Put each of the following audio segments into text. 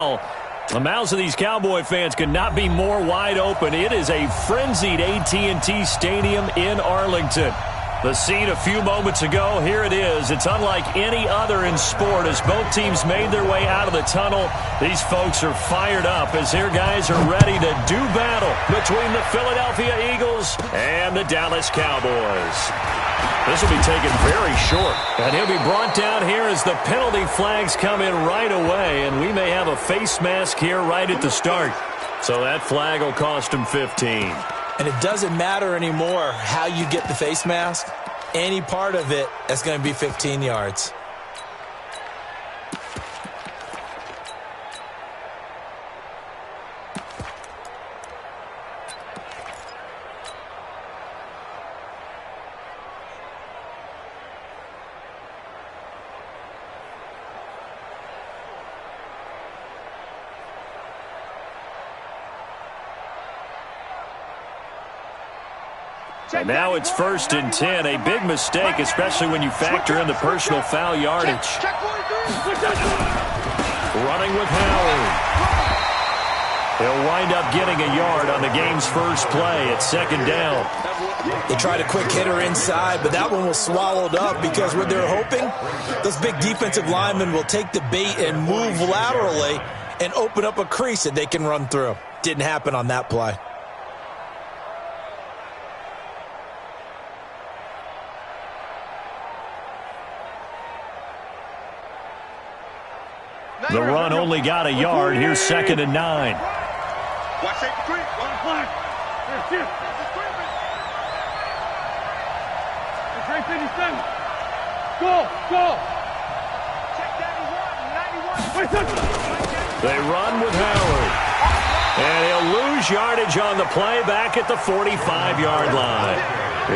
The mouths of these Cowboy fans could not be more wide open. It is a frenzied AT&T Stadium in Arlington. The scene a few moments ago, here it is. It's unlike any other in sport as both teams made their way out of the tunnel. These folks are fired up as their guys are ready to do battle between the Philadelphia Eagles and the Dallas Cowboys. This will be taken very short, and he'll be brought down here as the penalty flags come in right away, and we may have a face mask here right at the start. So that flag will cost him 15. And it doesn't matter anymore how you get the face mask. Any part of it, that's going to be 15 yards. And now it's 1st and 10, a big mistake, especially when you factor in the personal foul yardage. Running with Howard. He'll wind up getting a yard on the game's first play at 2nd down. They tried a quick hitter inside, but that one was swallowed up because what they're hoping, those big defensive linemen will take the bait and move laterally and open up a crease that they can run through. Didn't happen on that play. The run only got a yard. Here's 2nd and 9. Watch safety creep. One flag. Here. It's right 57. Go. Check 91. They run with Howard. And he'll lose yardage on the play back at the 45-yard line.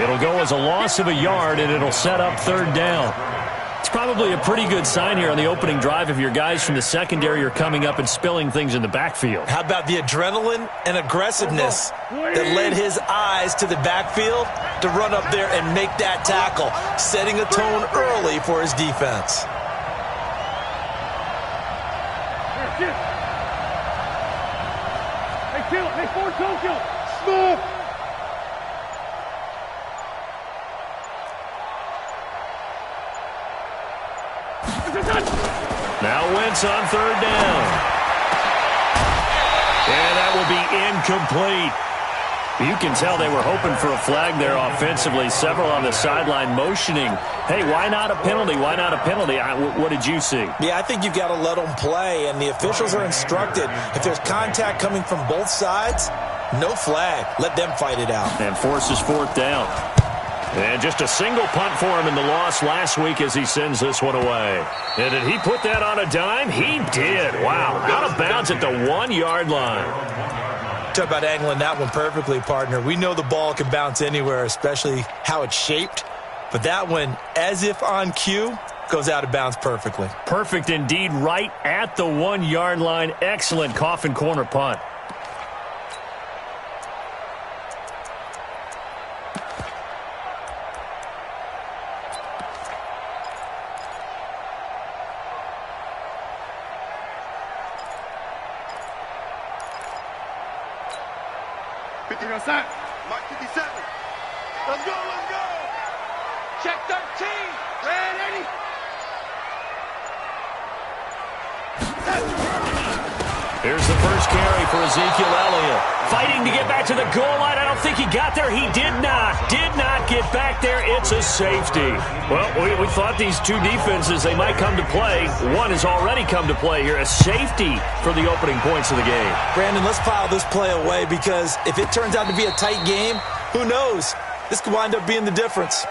It'll go as a loss of a yard, and it'll set up 3rd down. It's probably a pretty good sign here on the opening drive if your guys from the secondary are coming up and spilling things in the backfield. How about the adrenaline and aggressiveness that led his eyes to the backfield to run up there and make that tackle, setting a tone early for his defense. Hey, Ford, don't kill. Smooth. Now Wentz on 3rd down. And that will be incomplete. You can tell they were hoping for a flag there offensively. Several on the sideline motioning, hey, why not a penalty? Why not a penalty? What did you see? Yeah, I think you've got to let them play, and the officials are instructed. If there's contact coming from both sides, no flag. Let them fight it out. And forces 4th down. And just a single punt for him in the loss last week as he sends this one away. And did he put that on a dime? He did. Wow. Out of bounds at the 1-yard line. Talk about angling that one perfectly, partner. We know the ball can bounce anywhere, especially how it's shaped. But that one, as if on cue, goes out of bounds perfectly. Perfect indeed, right at the 1-yard line. Excellent coffin corner punt. Mark 57. Let's go. Check 13. Ready. Here's the first carry for Ezekiel Elliott. Fighting to get back to the goal line. I don't think he got there. He did not get back there. It's a safety. Well, we thought these two defenses, they might come to play. One has already come to play here. A safety for the opening points of the game. Brandon, let's file this play away because if it turns out to be a tight game, who knows? This could wind up being the difference.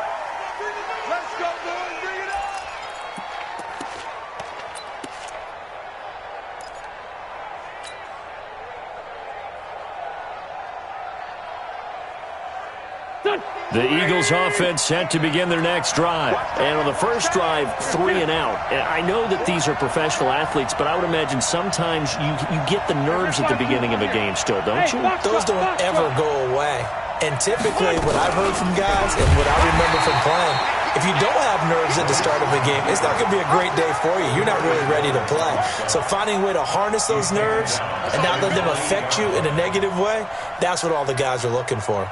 Let's go, boys. Bring it on. The Eagles offense set to begin their next drive. And on the first drive, 3 and out. And I know that these are professional athletes, but I would imagine sometimes you get the nerves at the beginning of a game still, don't you? Those don't ever go away. And typically what I've heard from guys and what I remember from playing, if you don't have nerves at the start of a game, it's not going to be a great day for you. You're not really ready to play. So finding a way to harness those nerves and not let them affect you in a negative way, that's what all the guys are looking for.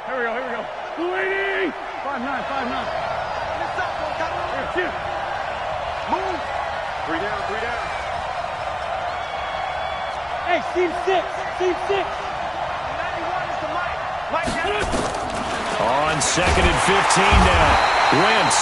Here we go, here we go. 280! 5'9", 5'9". Here, shift. Move. 3 down, 3 down. Hey, seam 6, seam 6. 91 is the Mike. Mike down. On 2nd and 15 now. Wentz.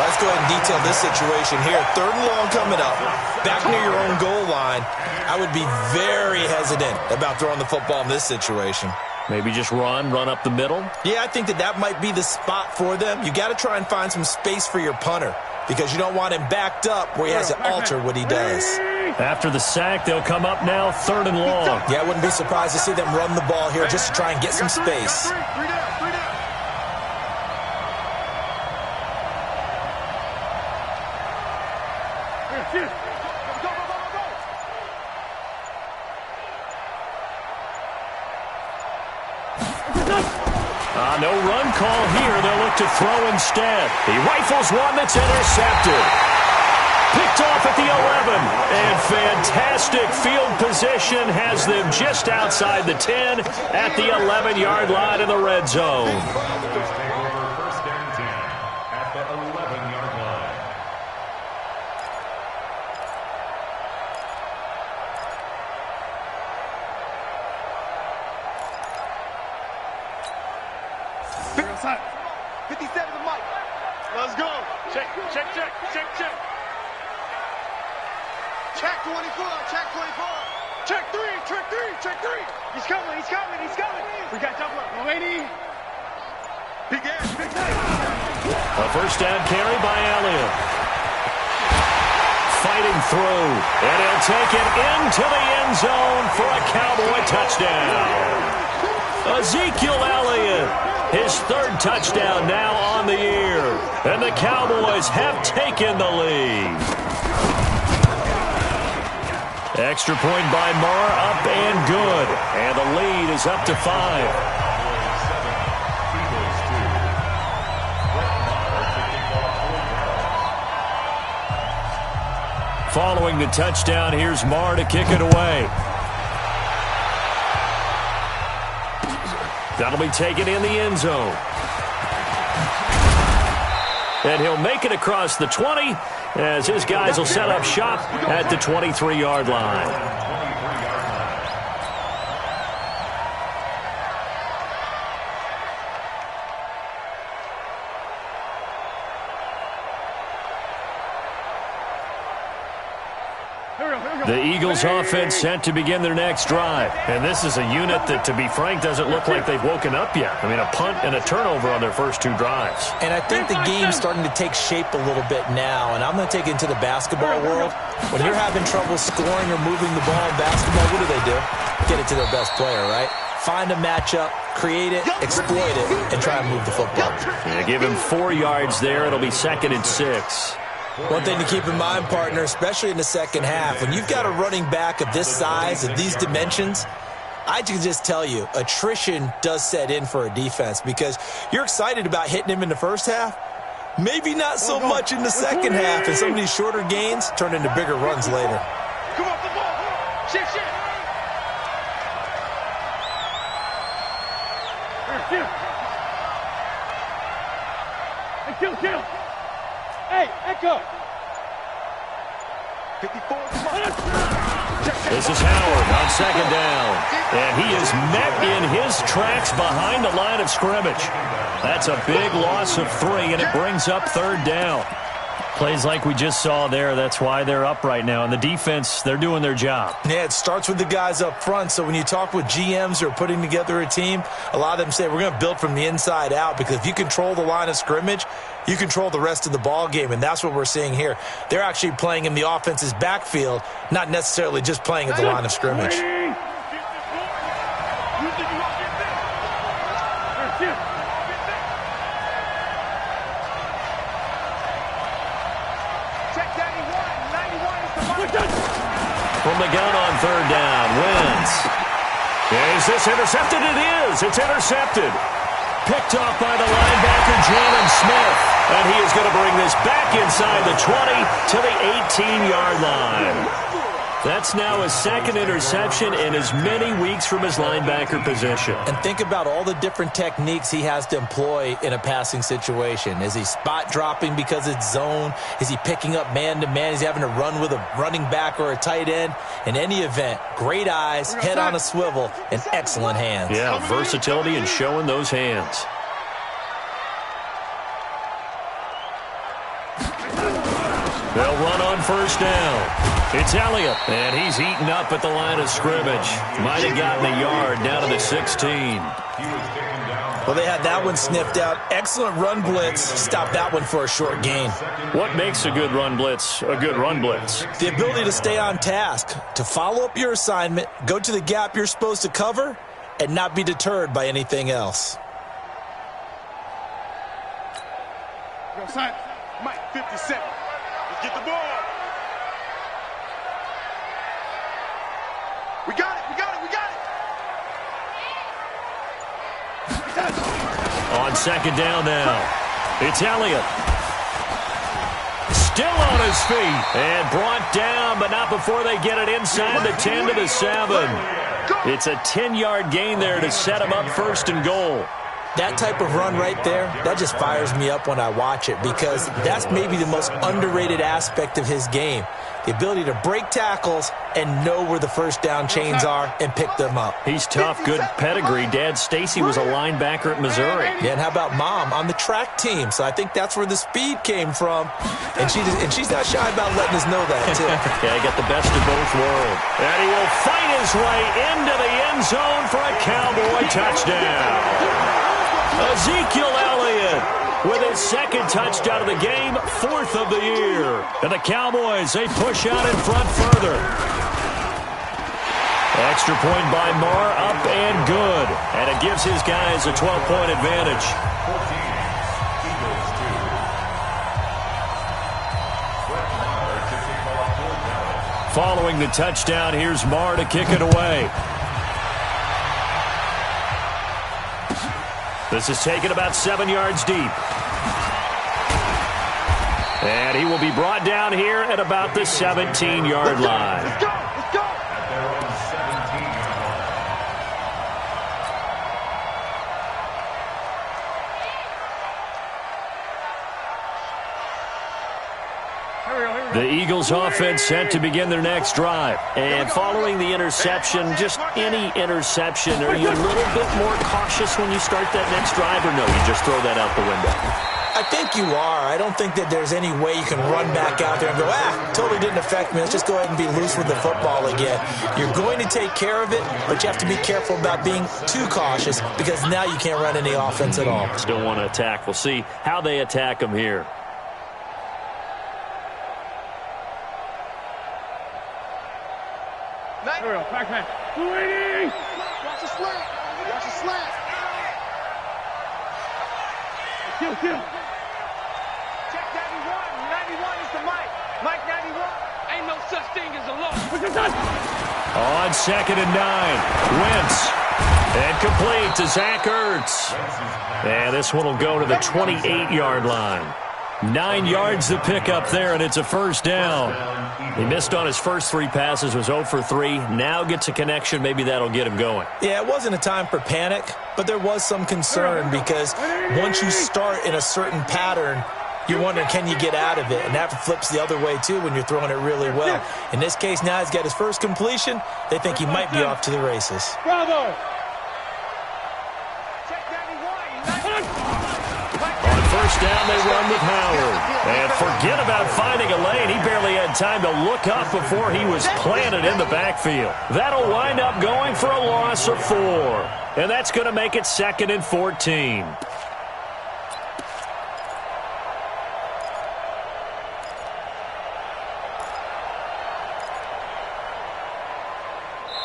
Let's go ahead and detail this situation here. 3rd and long coming up. Back near your own goal line. I would be very hesitant about throwing the football in this situation. Maybe just run up the middle? Yeah, I think that might be the spot for them. You got to try and find some space for your punter because you don't want him backed up where he has to alter what he does. After the sack, they'll come up now 3rd and long. Yeah, I wouldn't be surprised to see them run the ball here just to try and get some space. 3 down, 3 down. Here, shift. Go, go, go, go, go. No run call here. They'll look to throw instead. He rifles one that's intercepted. Picked off at the 11. And fantastic field position has them just outside the 10 at the 11-yard line in the red zone. Outside. 57 to Mike. Let's go. Check, check, check, check, check. Check 24, check 24. Check 3, check 3, check 3. He's coming, he's coming, he's coming. We got double up. 180. Big ass, big time. A first down carry by Elliott. Fighting through. And he'll take it into the end zone for a Cowboy touchdown. Ezekiel Elliott. His 3rd touchdown now on the year. And the Cowboys have taken the lead. Extra point by Marr, up and good. And the lead is up to 5. Following the touchdown, here's Marr to kick it away. That'll be taken in the end zone. And he'll make it across the 20 as his guys will set up shop at the 23-yard line. The Eagles offense set to begin their next drive. And this is a unit that, to be frank, doesn't look like they've woken up yet. I mean, a punt and a turnover on their first 2 drives. And I think the game's starting to take shape a little bit now. And I'm going to take it into the basketball world. When you're having trouble scoring or moving the ball in basketball, what do? Get it to their best player, right? Find a matchup, create it, exploit it, and try and move the football. Yeah, give him 4 yards there. It'll be 2nd and 6. One thing to keep in mind, partner, especially in the second half, when you've got a running back of this size, of these dimensions, I can just tell you, attrition does set in for a defense because you're excited about hitting him in the first half. Maybe not so much in the second half, and some of these shorter gains turn into bigger runs later. Come on, the ball. Shift, shift. Here, shift. Hey, kill. Hey, Echo. 54. This is Howard on 2nd down. And he is met in his tracks behind the line of scrimmage. That's a big loss of 3, and it brings up 3rd down. Plays like we just saw there. That's why they're up right now. And the defense, they're doing their job. Yeah, it starts with the guys up front. So when you talk with GMs who are putting together a team, a lot of them say we're going to build from the inside out because if you control the line of scrimmage, you control the rest of the ball game, and that's what we're seeing here. They're actually playing in the offense's backfield, not necessarily just playing at the line of scrimmage. Here, From the gun on third down, Wentz. Is this intercepted? It is. It's intercepted. Picked off by the linebacker, Jalen Smith. And he is going to bring this back inside the 20 to the 18-yard line. That's now his second interception in as many weeks from his linebacker position. And think about all the different techniques he has to employ in a passing situation. Is he spot dropping because it's zone? Is he picking up man-to-man? Is he having to run with a running back or a tight end? In any event, great eyes, head on a swivel, and excellent hands. Yeah, versatility and showing those hands. They'll run on first down. It's Elliott, and he's eaten up at the line of scrimmage. Might have gotten a yard down to the 16. Well, they had that one sniffed out. Excellent run blitz. Stopped that one for a short gain. What makes a good run blitz a good run blitz? The ability to stay on task, to follow up your assignment, go to the gap you're supposed to cover, and not be deterred by anything else. Go, son. Mike, 57. Let's get the ball. We got it, we got it, we got it. On second down now, it's Elliott. Still on his feet and brought down, but not before they get it inside the 10 to the 7. It's a 10-yard gain there to set him up first and goal. That type of run right there, that just fires me up when I watch it because that's maybe the most underrated aspect of his game. The ability to break tackles and know where the first down chains are and pick them up. He's tough, good pedigree. Dad Stacy was a linebacker at Missouri. Yeah, and how about Mom on the track team? So I think that's where the speed came from. And she's not shy about letting us know that, too. Yeah, he got the best of both worlds. And he will fight his way into the end zone for a Cowboy touchdown. Ezekiel Elliott with his second touchdown of the game, 4th of the year. And the Cowboys, they push out in front further. Extra point by Marr, up and good. And it gives his guys a 12-point advantage. Following the touchdown, here's Marr to kick it away. This is taken about 7 yards deep. And he will be brought down here at about the 17-yard line. Let's go, let's go. The Eagles offense set to begin their next drive. And following the interception, just any interception, are you a little bit more cautious when you start that next drive, or no, you just throw that out the window? I think you are. I don't think that there's any way you can run back out there and go, totally didn't affect me. Let's just go ahead and be loose with the football again. You're going to take care of it, but you have to be careful about being too cautious because now you can't run any offense at all. Still want to attack. We'll see how they attack them here. Back. Waiting. Watch the slant. Watch the slant. Kill. Check 91. 91 is the Mike. Mike 91. Ain't no such thing as a loss. On second and 9, Wentz. And complete to Zach Ertz. And this one will go to the 28-yard line. 9 yards to pick up there, and it's a first down. He missed on his first 3 passes, was 0 for 3. Now gets a connection. Maybe that'll get him going. Yeah, it wasn't a time for panic, but there was some concern because once you start in a certain pattern, you're wondering, can you get out of it? And that flips the other way, too, when you're throwing it really well. In this case, now he's got his first completion. They think he might be off to the races. Bravo. First down, they run with Howard. And forget about finding a lane. He barely had time to look up before he was planted in the backfield. That'll wind up going for a loss of 4. And that's going to make it 2nd and 14.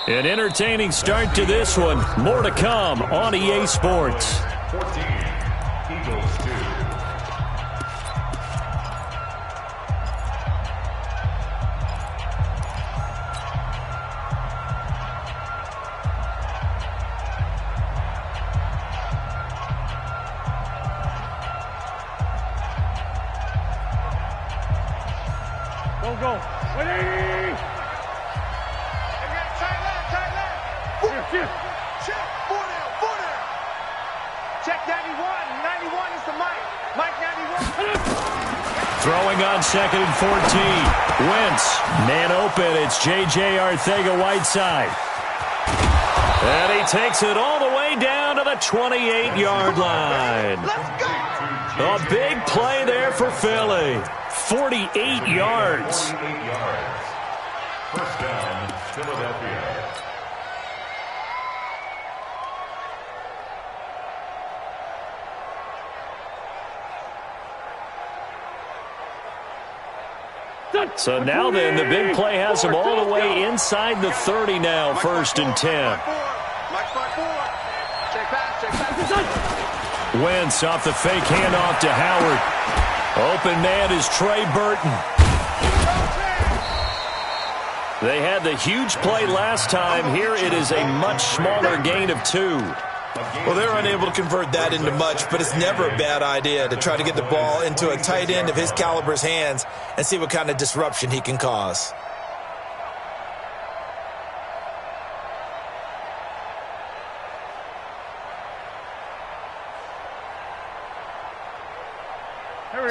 An entertaining start to this one. More to come on EA Sports. 14, Eagles 2. Go, go. 180. Tight left. Check. 4 down. Check 91. 91 is the mic. Mike 91. Throwing on 2nd and 14. Wentz, man open. It's J.J. Arcega-Whiteside. And he takes it all the way down to the 28-yard line. Let's go. A big play there for Philly. 48 yards. 48 yards. First down, Philadelphia. So now then, the big play has him all the way inside the 30 now, 1st and 10. Wentz off the fake handoff to Howard. Open man is Trey Burton. They had the huge play last time. Here it is a much smaller gain of 2. Well, they're unable to convert that into much, but it's never a bad idea to try to get the ball into a tight end of his caliber's hands and see what kind of disruption he can cause.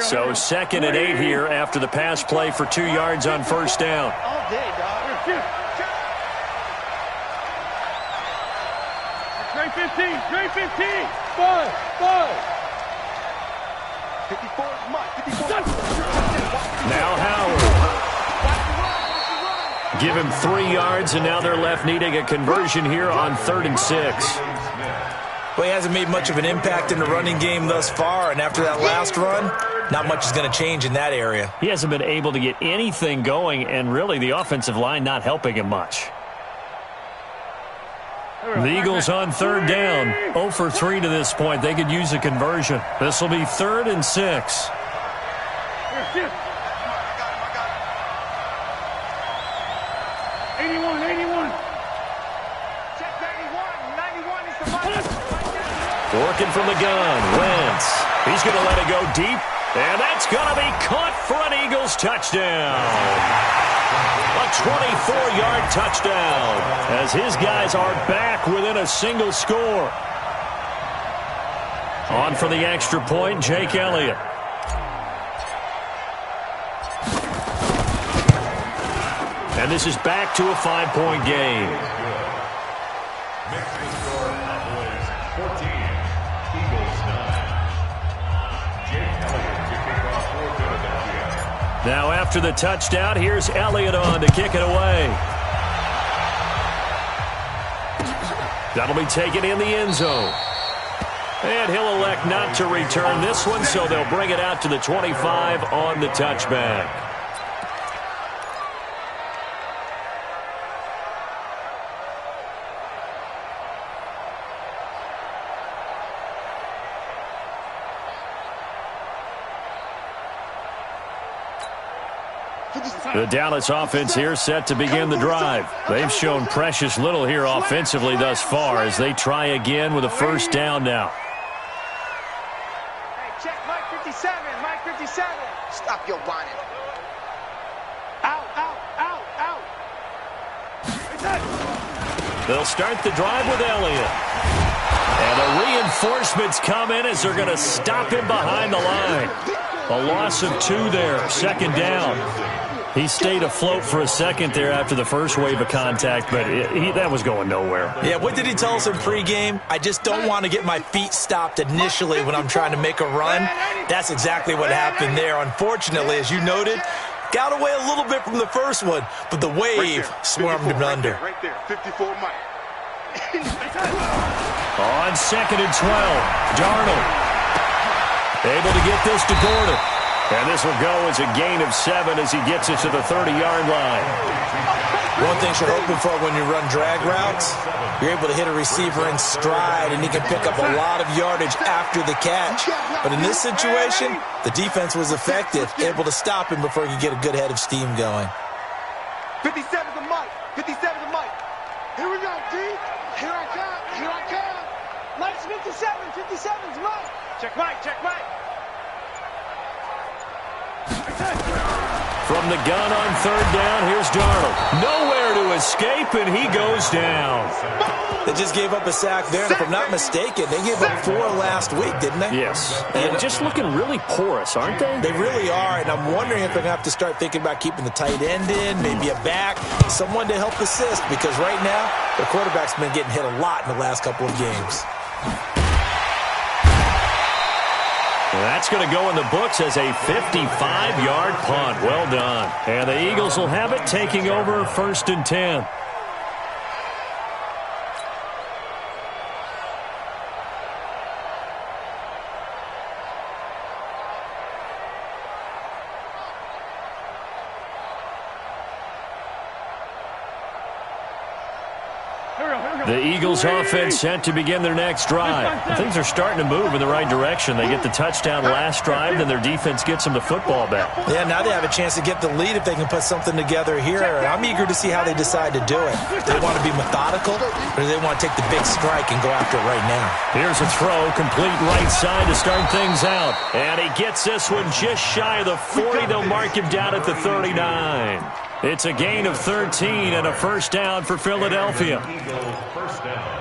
So 2nd and 8 here after the pass play for 2 yards on 1st down. All day, dog. 315. 5. 54 is Mike. 54. Now Howard. Give him 3 yards, and now they're left needing a conversion here on 3rd and 6. Well, he hasn't made much of an impact in the running game thus far, and after that last run, not much is going to change in that area. He hasn't been able to get anything going, and really the offensive line not helping him much. The Eagles on 3rd down. 0 for 3 to this point. They could use a conversion. This will be 3rd and 6. 81. Check 91 is the mic. Working from the gun. Wentz. He's going to let it go deep. And that's going to be caught for an Eagles touchdown. A 24-yard touchdown as his guys are back within a single score. On for the extra point, Jake Elliott. And this is back to a 5-point game. Mixing score, Cowboys 14, Eagles 9. Jake Elliott to kick off for Philadelphia. Now after the touchdown, here's Elliott on to kick it away. That'll be taken in the end zone. And he'll elect not to return this one, so they'll bring it out to the 25 on the touchback. The Dallas offense here set to begin the drive. They've shown precious little here offensively thus far as they try again with a first down now. Hey, check Mike 57. Mike 57. Stop your whining. Out. They'll start the drive with Elliott. And the reinforcements come in as they're going to stop him behind the line. A loss of 2 there, 2nd down. He stayed afloat for a second there after the first wave of contact, but that was going nowhere. Yeah, what did he tell us in pregame? I just don't want to get my feet stopped initially when I'm trying to make a run. That's exactly what happened there. Unfortunately, as you noted, got away a little bit from the first one, but the wave swarmed him under. Right there, 54 Mike. On 2nd and 12, Darnold able to get this to Gordon. And this will go as a gain of 7 as he gets it to the 30-yard line. One thing you're hoping for when you run drag routes, you're able to hit a receiver in stride, and he can pick up a lot of yardage after the catch. But in this situation, the defense was effective, able to stop him before he could get a good head of steam going. 57 to Mike. 57 to Mike. Here we go, D. Here I come. Mike's 57. 57's Mike. Check Mike. From the gun on third down, here's Darnold. Nowhere to escape, and he goes down. They just gave up a sack there, and if I'm not mistaken, they gave up 4 last week, didn't they? Yes. And just looking really porous, aren't they? They really are, and I'm wondering if they're going to have to start thinking about keeping the tight end in, maybe a back, someone to help assist, because right now, the quarterback's been getting hit a lot in the last couple of games. That's going to go in the books as a 55-yard punt. Well done. And the Eagles will have it, taking over 1st and 10. The Eagles offense set to begin their next drive. Things are starting to move in the right direction. They get the touchdown last drive, then their defense gets them the football back. Yeah, now they have a chance to get the lead if they can put something together here. I'm eager to see how they decide to do it. Do they want to be methodical, or do they want to take the big strike and go after it right now? Here's a throw, complete right side to start things out. And he gets this one just shy of the 40. They'll mark him down at the 39. It's a gain of 13 and a first down for Philadelphia. First down.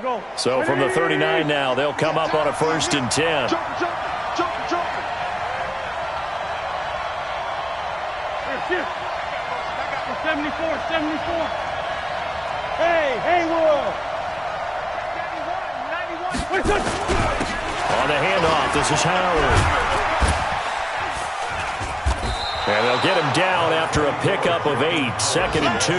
Go. So from the 39 now, they'll come up on a 1st and 10. Jump. 74. Hey, Haywood. 91. On the handoff, this is Howard. And they'll get him down after a pickup of 8, 2nd and 2.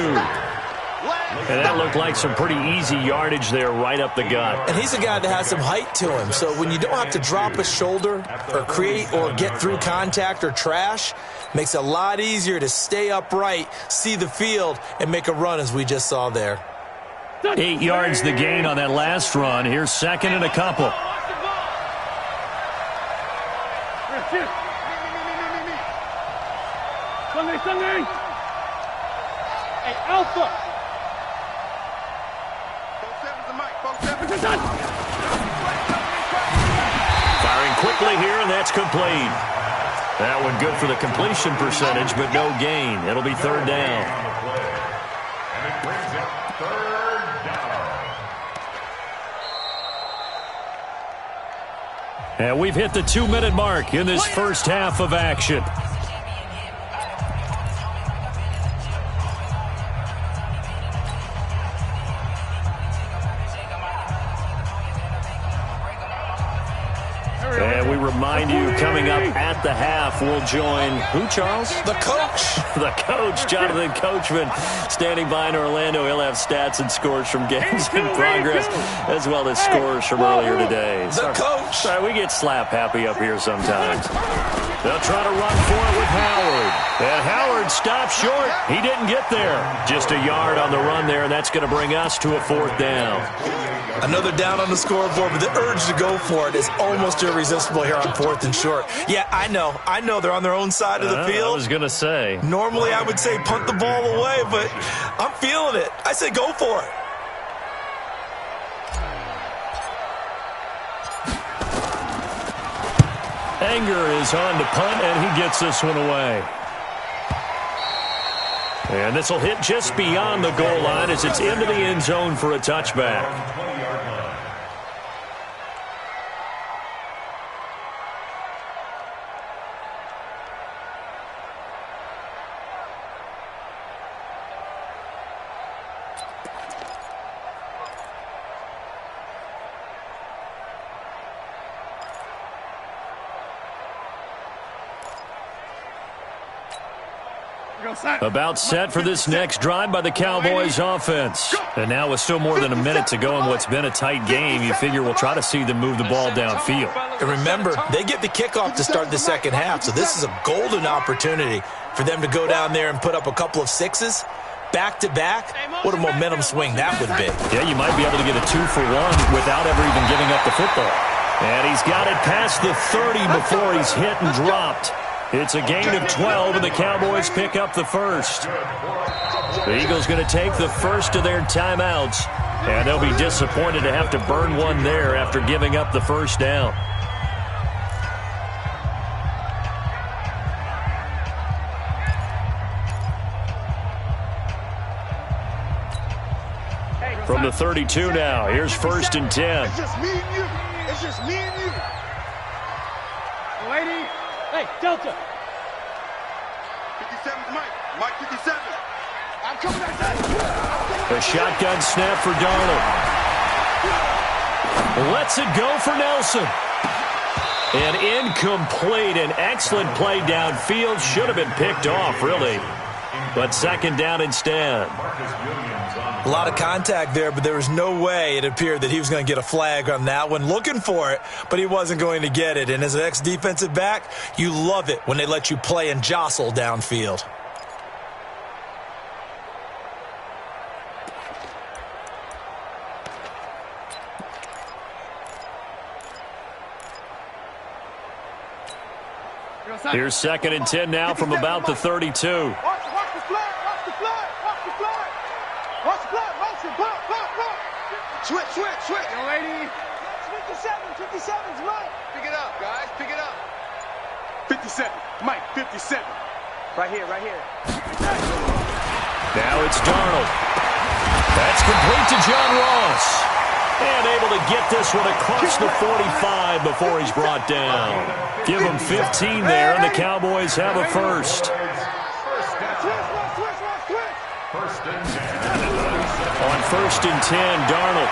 And that looked like some pretty easy yardage there right up the gut. And he's a guy that has some height to him. So when you don't have to drop a shoulder or create or get through contact or trash, makes it a lot easier to stay upright, see the field, and make a run as we just saw there. 8 yards the gain on that last run. Here's 2nd and a couple. Sunday. Hey, Alpha. Firing quickly here, and that's complete. That one good for the completion percentage, but no gain. It'll be 3rd down. And it brings it 3rd down. And we've hit the 2-minute mark in this first half of action. And we remind you, coming up at the half, we'll join who, Charles? The coach. The coach, Jonathan Coachman, standing by in Orlando. He'll have stats and scores from games in progress, as well as scores from earlier today. The coach. Sorry, we get slap happy up here sometimes. They'll try to run for it with Howard. And Howard stops short. He didn't get there. Just a yard on the run there, and that's going to bring us to a 4th down. Another down on the scoreboard, but the urge to go for it is almost irresistible here on 4th and short. Yeah, I know. They're on their own side of the field. I was going to say. Normally, I would say punt the ball away, but I'm feeling it. I say go for it. Anger is on to punt, and he gets this one away. And this will hit just beyond the goal line as it's into the end zone for a touchback. About set for this next drive by the Cowboys offense. And now with still more than a minute to go in what's been a tight game, you figure we'll try to see them move the ball downfield. And remember, they get the kickoff to start the second half, so this is a golden opportunity for them to go down there and put up a couple of 6s. Back-to-back, what a momentum swing that would be. Yeah, you might be able to get a 2-for-1 without ever even giving up the football. And he's got it past the 30 before he's hit and dropped. It's a gain of 12, and the Cowboys pick up the first. The Eagles going to take the first of their timeouts, and they'll be disappointed to have to burn one there after giving up the first down. From the 32 now, here's 1st and 10. It's just me and you. It's just me and you. Lady. Hey, Delta. 57's Mike. Mike 57. I'm coming outside. A shotgun snap for Darnold. Lets it go for Nelson. An incomplete, an excellent play downfield. Should have been picked off, really. But 2nd down instead. A lot of contact there, but there was no way it appeared that he was going to get a flag on that one. Looking for it, but he wasn't going to get it. And as an ex-defensive back, you love it when they let you play and jostle downfield. Here's 2nd and 10 now from about the 32. Watch the flag. Watch the flag. Watch the flag. Watch the flag. Motion. Block. Switch. Yo, lady. 57's Mike. Pick it up, guys. Pick it up. 57. Mike, 57. Right here. Now it's Darnold. That's complete to John Ross. And able to get this one across the 45 before he's brought down. Give him 15 there, and the Cowboys have a first. On 1st and 10, Darnold.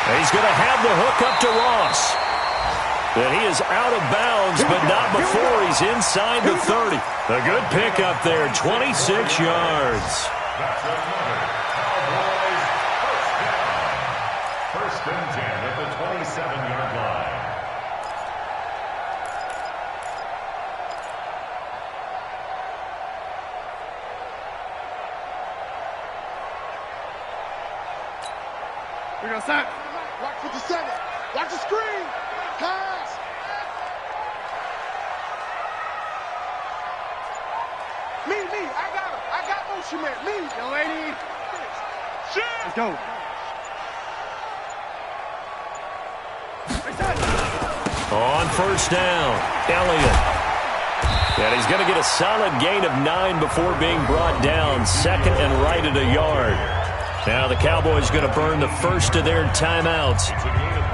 And he's going to have the hook up to Ross. And he is out of bounds, but not before he's inside the 30. A good pickup there, 26 yards. First and 10 at the 27-yard line. We're going to start. Watch 57. Watch the screen. Pass. Me. I got him. I got motion man. Me. Yo, lady. Shit. Let's go. On 1st down, Elliott. And he's going to get a solid gain of 9 before being brought down. 2nd and right at a yard. Now the Cowboys going to burn the first of their timeouts,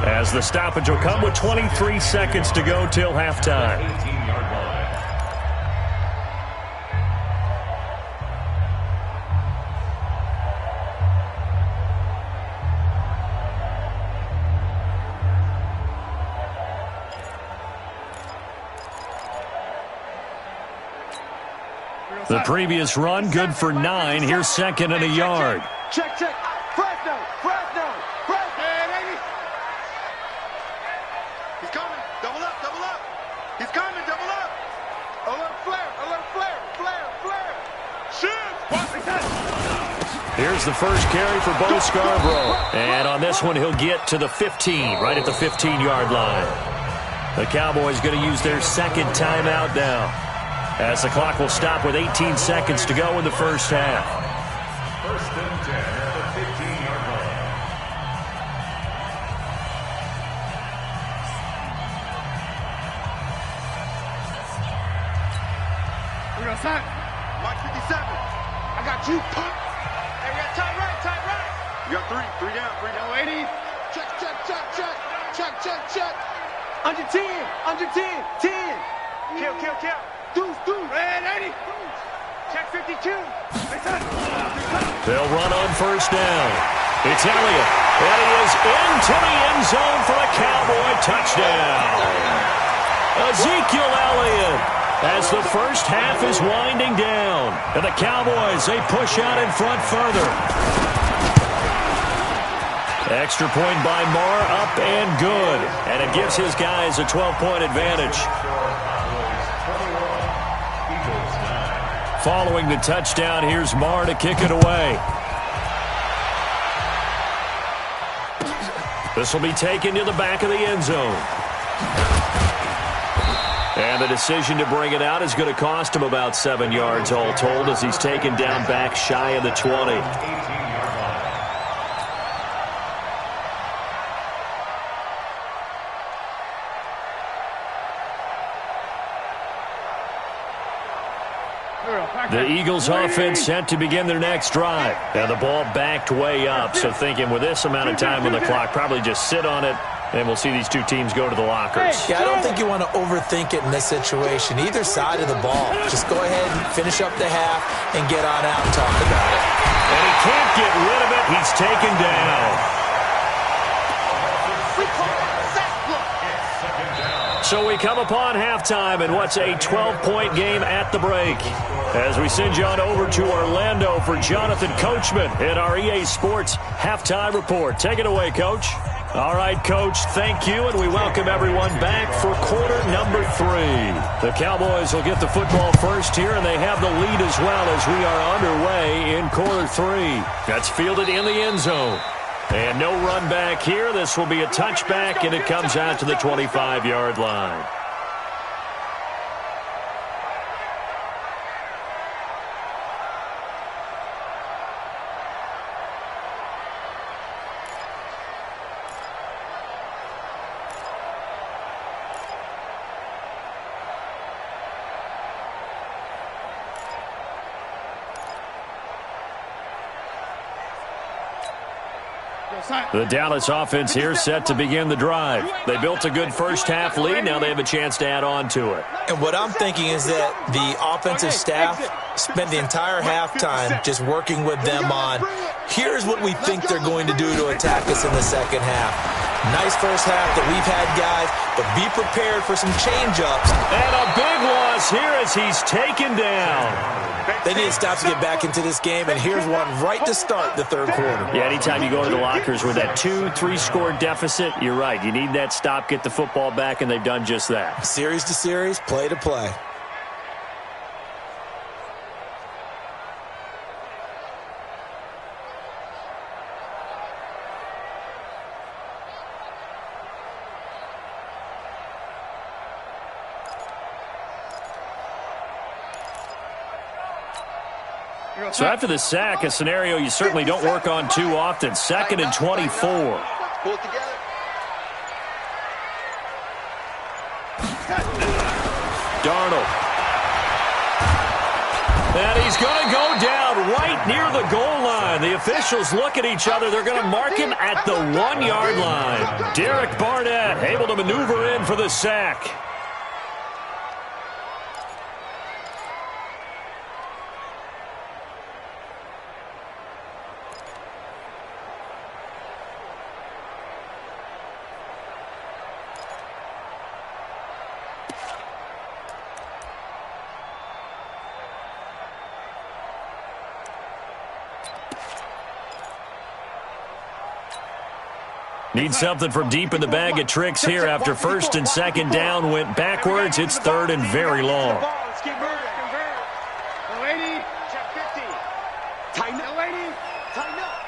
as the stoppage will come with 23 seconds to go till halftime. 18-yard line. The previous run, good for 9. Here's 2nd and a yard. Check. Fresno. He's coming. Double up. He's coming. Double up. A little flare. Shoot. Here's the first carry for Bo Scarborough. And on this one, he'll get to the 15, right at the 15-yard line. The Cowboys going to use their 2nd timeout now, as the clock will stop with 18 seconds to go in the first half. 1st and 10 at the 15-yard line. We're going to start. Mike 57. I got you, punk. Hey, we got tight right. You got 3 down. 80. Check. Under 10. 10. Kill. Deuce. Red 80. Check 52. They'll run on 1st down. It's Elliott. And he is into the end zone for a Cowboy touchdown. Ezekiel Elliott, as the first half is winding down. And the Cowboys, they push out in front further. Extra point by Marr, up and good. And it gives his guys a 12-point advantage. Following the touchdown, here's Marr to kick it away. This will be taken to the back of the end zone. And the decision to bring it out is going to cost him about 7 yards all told as he's taken down back shy of the 20. The Eagles offense set to begin their next drive. And the ball backed way up, so thinking with this amount of time on the clock, probably just sit on it, and we'll see these two teams go to the lockers. Yeah, I don't think you want to overthink it in this situation. Either side of the ball. Just go ahead and finish up the half and get on out and talk about it. And he can't get rid of it. He's taken down. So we come upon halftime in what's a 12-point game at the break. As we send you on over to Orlando for Jonathan Coachman in our EA Sports Halftime Report. Take it away, Coach. All right, Coach, thank you, and we welcome everyone back for quarter number 3. The Cowboys will get the football first here, and they have the lead as well as we are underway in quarter 3. That's fielded in the end zone. And no run back here. This will be a touchback, and it comes out to the 25-yard line. The Dallas offense here set to begin the drive. They built a good first-half lead. Now they have a chance to add on to it. And what I'm thinking is that the offensive staff spent the entire halftime just working with them on, here's what we think they're going to do to attack us in the second half. Nice first half that we've had, guys, but be prepared for some change-ups. And a big loss here as he's taken down. They need to stop to get back into this game, and here's one right to start the third quarter. Yeah, anytime you go to the lockers with that 2-3 score deficit, you're right. You need that stop, get the football back, and they've done just that. Series to series, play to play. So after the sack, a scenario you certainly don't work on too often. 2nd and 24. Darnold. And he's going to go down right near the goal line. The officials look at each other. They're going to mark him at the 1-yard line. Derek Barnett able to maneuver in for the sack. Need something from deep in the bag of tricks here after 1st and 2nd down went backwards. It's 3rd and very long. Let's keep moving. Lady, check 50. Tighten up, lady. Tighten up.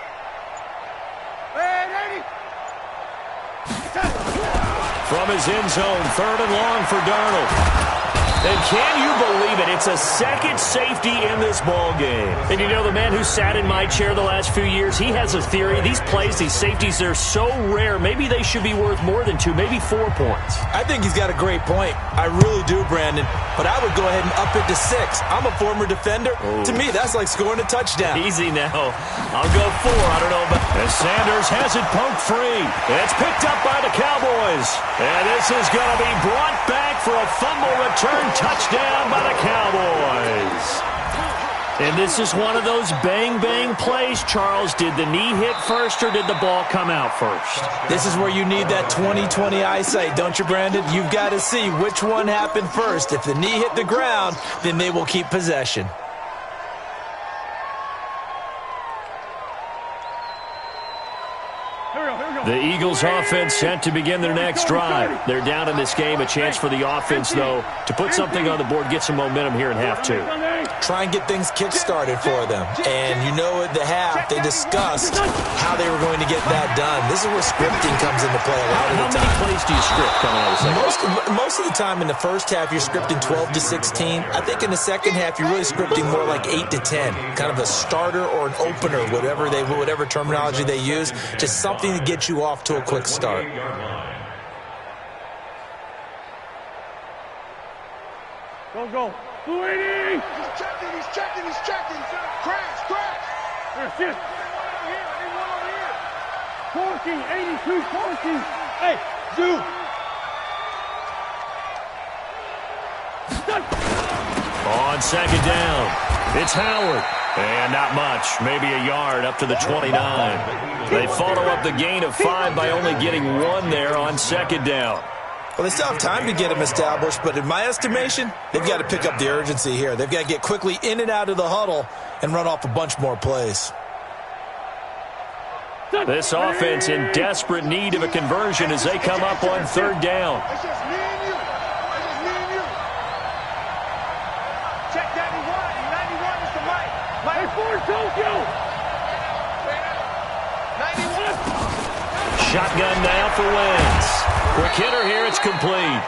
Lady. From his end zone, 3rd and long for Darnold. And can you believe it? It's a second safety in this ball game. And you know, the man who sat in my chair the last few years, he has a theory. These plays, these safeties, they're so rare. Maybe they should be worth more than 2, maybe 4 points. I think he's got a great point. I really do, Brandon. But I would go ahead and up it to 6. I'm a former defender. Oh. To me, that's like scoring a touchdown. Easy now. I'll go 4. I don't know about... And Sanders has it poked free. It's picked up by the Cowboys. And this is going to be brought back for a fumble return touchdown by the Cowboys. And this is one of those bang-bang plays, Charles. Did the knee hit first or did the ball come out first? This is where you need that 20/20 eyesight, don't you, Brandon? You've got to see which one happened first. If the knee hit the ground, then they will keep possession. The Eagles offense set to begin their next drive. They're down in this game. A chance for the offense, though, to put something on the board, get some momentum here in half 2. Try and get things kick-started for them. And you know at the half, they discussed how they were going to get that done. This is where scripting comes into play a lot of the time. How many plays do you script coming out of the second? Most most of the time in the first half, you're scripting 12 to 16. I think in the second half, you're really scripting more like 8 to 10, kind of a starter or an opener, whatever terminology they use, just something to get you off to a quick start. Go. 280! He's checking. Crash. There's 14, 82, 14. Hey, Zoo. On second down, it's Howard. And not much, maybe a yard up to the 29. They follow up the gain of 5 by only getting 1 there on second down. Well, they still have time to get them established, but in my estimation, they've got to pick up the urgency here. They've got to get quickly in and out of the huddle and run off a bunch more plays. This offense in desperate need of a conversion as they come up on third down. It's just me and you. Check 91. 91 is the Mike. Mike Ford, Tokyo. 91. Shotgun now for Wentz. Quick hitter here, it's complete.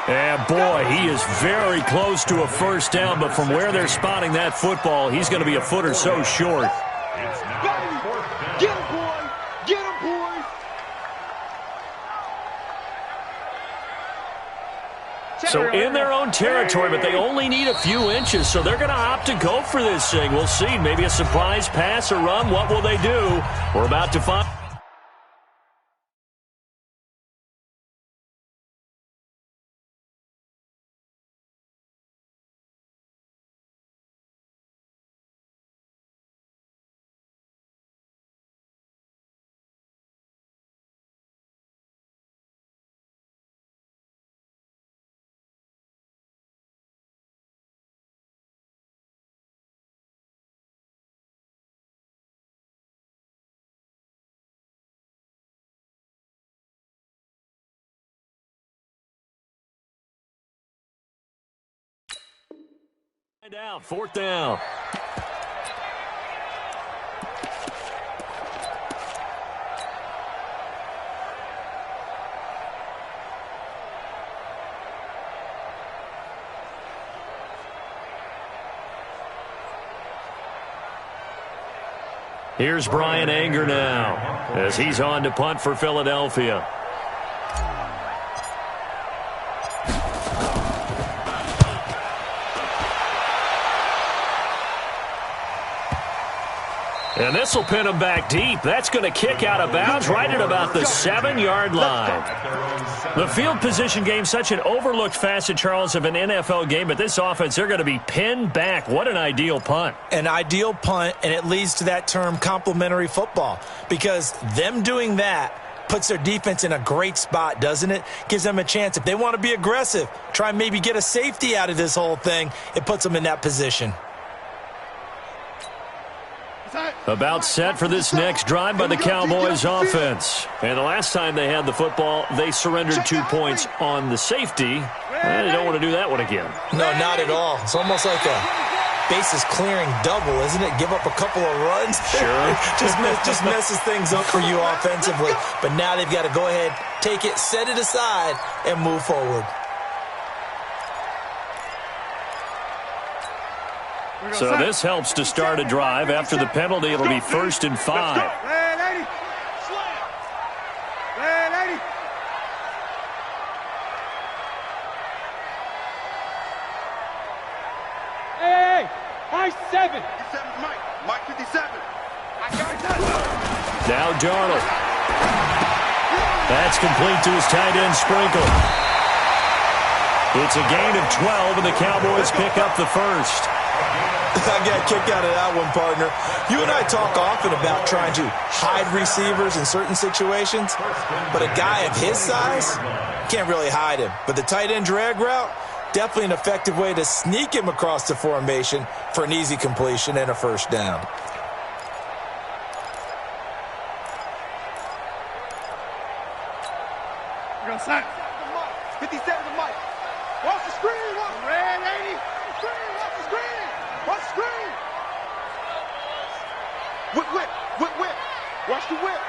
And boy, he is very close to a first down, but from where they're spotting that football, he's going to be a foot or so short. Get him, boy. Get him, boy. So in their own territory, but they only need a few inches, so they're going to opt to go for this thing. We'll see. Maybe a surprise pass or run. What will they do? We're about to find. Down, fourth down. Here's Brian Anger now as he's on to punt for Philadelphia. And this will pin him back deep. That's going to kick out of bounds right at about the 7-yard line. The field position game, such an overlooked facet, Charles, of an NFL game. But this offense, they're going to be pinned back. What an ideal punt. An ideal punt, and it leads to that term complementary football. Because them doing that puts their defense in a great spot, doesn't it? Gives them a chance. If they want to be aggressive, try and maybe get a safety out of this whole thing, it puts them in that position. About set for this next drive by the Cowboys offense. And the last time they had the football, they surrendered 2 points on the safety. And they don't want to do that one again. No, not at all. It's almost like a bases clearing double, isn't it? Give up a couple of runs. Sure. just messes things up for you offensively. But now they've got to go ahead, take it, set it aside, and move forward. So this helps to start a drive. After the penalty, it'll be 1st and 5. Hey, Mike 7. 57, Mike 57. Now Darnold. That's complete to his tight end Sprinkle. It's a gain of 12, and the Cowboys pick up the first. I got a kick out of that one, partner. You and I talk often about trying to hide receivers in certain situations, but a guy of his size can't really hide him. But the tight end drag route, definitely an effective way to sneak him across the formation for an easy completion and a first down. We're going to sign. 57 to Mike. Watch the screen. Watch the red 80. Watch the screen. Watch the screen. Whip. Watch the whip.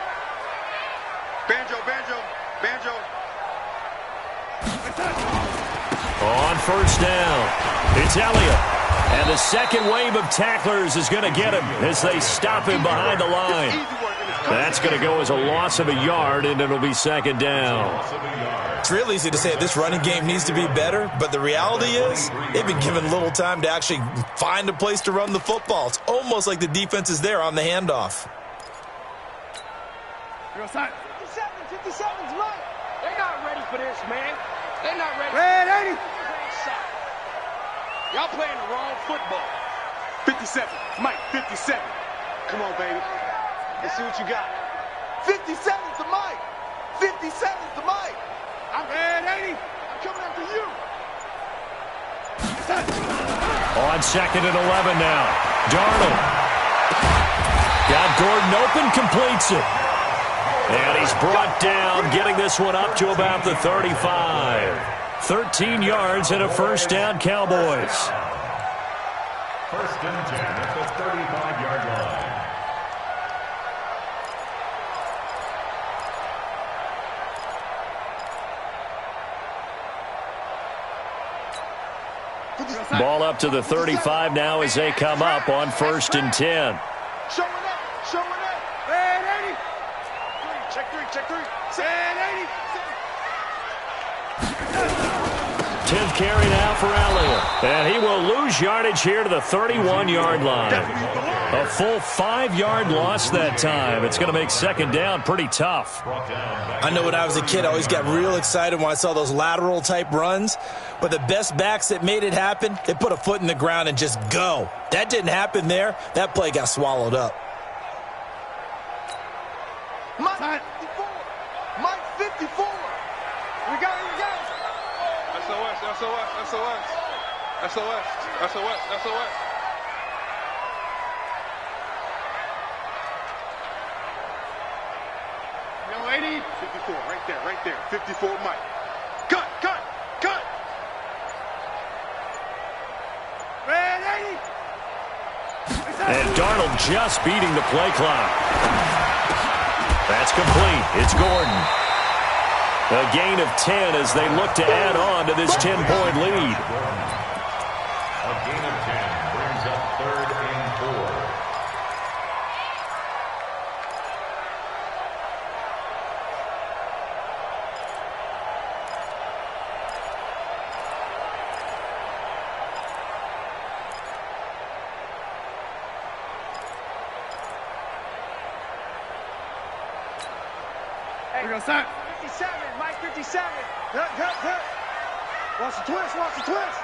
Banjo. On first down, it's Elliott. And the second wave of tacklers is going to get him as they stop him behind the line. That's going to go as a loss of a yard, and it'll be second down. It's real easy to say this running game needs to be better, but the reality is they've been given little time to actually find a place to run the football. It's almost like the defense is there on the handoff. 57's right. They're not ready for this, man. They're not ready. Red 80. Y'all playing the wrong football. 57. Mike, 57. Come on, baby. Let's see what you got. 57's the Mike. 57's the Mike. I'm Red 80. I'm coming after you. On second and 11 now. Darnold. Got Gordon open, completes it. And he's brought down, getting this one up to about the 35. 13 yards and a first down, Cowboys. First and 10 at the 35-yard line. Ball up to the 35 now as they come up on first and 10. Showing up. Red 80. Check three. Red 80. 10th carry now for Elliott. And he will lose yardage here to the 31-yard line. A full 5-yard loss that time. It's going to make second down pretty tough. I know when I was a kid, I always got real excited when I saw those lateral-type runs. But the best backs that made it happen, they put a foot in the ground and just go. That didn't happen there. That play got swallowed up. Mike 54. Mike 54. We got it. SOS. Yo, 80. 54, right there. 54, Mike. Cut. Red 80. And Darnold just beating the play clock. That's complete. It's Gordon. A gain of 10 as they look to add on to this 10-point lead. A gain of 10 brings up third and 4. Hey, we go, son. 57, Mike 57. Hut. Watch the twist.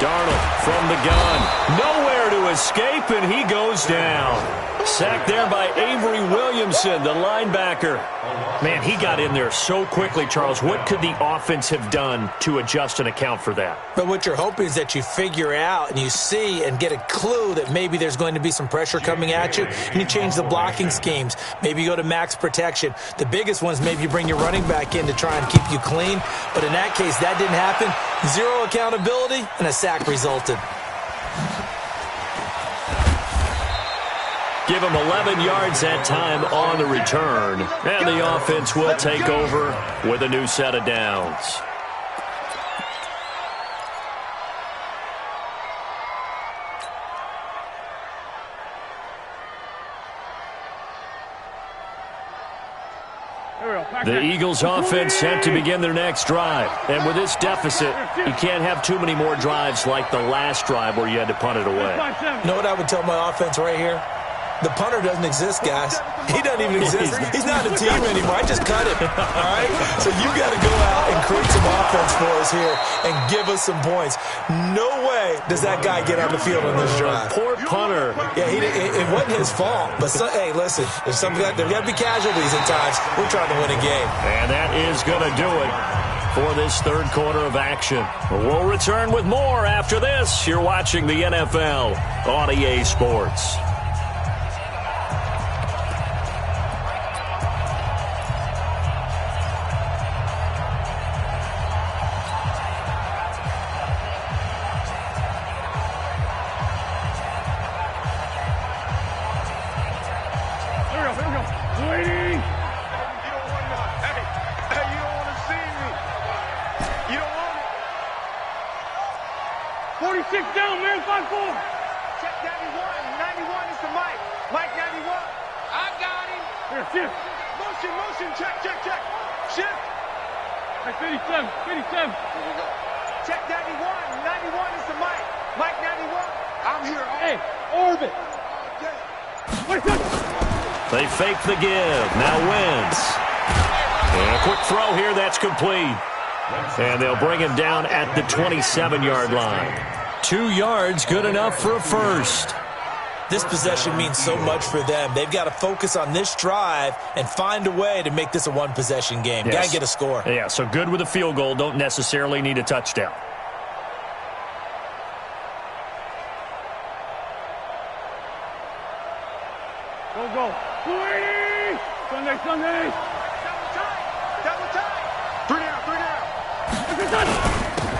Darnold from the gun. Nowhere to escape, and he goes down. Sacked there by Avery Williamson, the linebacker. Man, he got in there so quickly, Charles. What could the offense have done to adjust and account for that? But what you're hoping is that you figure out and you see and get a clue that maybe there's going to be some pressure coming at you, and you change the blocking schemes. Maybe you go to max protection. The biggest ones, maybe you bring your running back in to try and keep you clean. But in that case, that didn't happen. Zero accountability, and a sack resulted. Give him 11 yards that time on the return. And the offense will take over with a new set of downs. The Eagles offense set to begin their next drive. And with this deficit, you can't have too many more drives like the last drive where you had to punt it away. You know what I would tell my offense right here? The punter doesn't exist, guys. He doesn't even exist. He's not a team anymore. I just cut him. All right? So you got to go out and create some offense for us here and give us some points. No way does that guy get on the field on this drive. Poor punter. Yeah, it wasn't his fault. But, hey, listen, there's got to be casualties at times. We're trying to win a game. And that is going to do it for this third quarter of action. We'll return with more after this. You're watching the NFL on EA Sports. Here we go. Waiting. You don't want to. Hey, you don't want to see me. You don't want it. 46 down, man. 5-4. Check 91. 91 is the Mike. Mike 91. I got him. Here, shift. Motion. Check. Shift. Hey, 57. Here we go. Check 91. 91 is the Mike. Mike 91. I'm here. Hey, orbit. They fake the give. Now Wentz. And a quick throw here. That's complete. And they'll bring him down at the 27-yard line. 2 yards, good enough for a first. This possession means so much for them. They've got to focus on this drive and find a way to make this a one-possession game. Yes. Got to get a score. Yeah, so good with a field goal. Don't necessarily need a touchdown. Go. 280. Sunday. Double time. 3 down.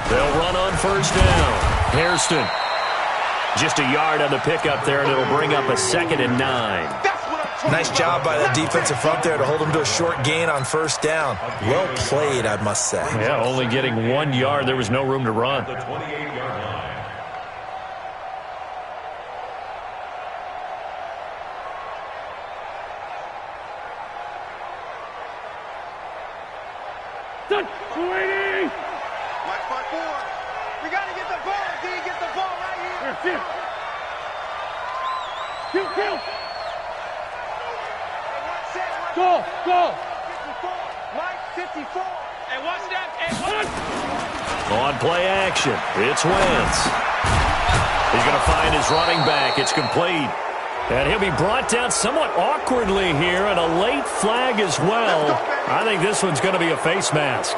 They'll run on first down. Hairston. Just a yard on the pickup there, and it'll bring up a 2nd and 9. Nice job by that defensive front there to hold them to a short gain on first down. Well played, I must say. Yeah, only getting 1 yard. There was no room to run. The 28-yard line. Done. 280. Mike 5-4. We got to get the ball, D. Get the ball right here. Here. Kill. Go. 54. Mike 54. And watch that. On play action, it's Wentz. He's going to find his running back. It's complete. And he'll be brought down somewhat awkwardly here, and a late flag as well. I think this one's going to be a face mask.